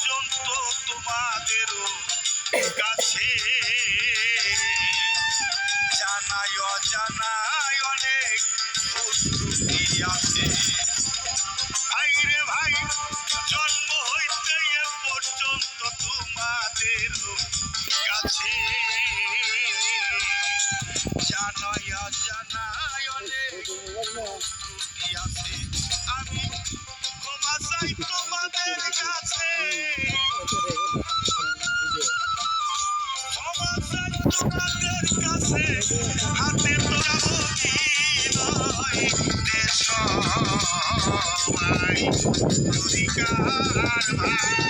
পর্যন্ত তোমাদেরও কাছে জানাই অজানাই অনেক ভুল ত্রুটি আছে। ভাই রে ভাই, জন্ম হইতে এ পর্যন্ত তোমাদেরও কাছে জানাই অজানাই অনেক ত্রুটি আছে। আমি ক্ষমা চাই তোমাদের কাছে, ক্ষমা চাই তোমাদের কাছে। হাতে তোরা অভিনয় দেশ সবাই অধিকার ভাই।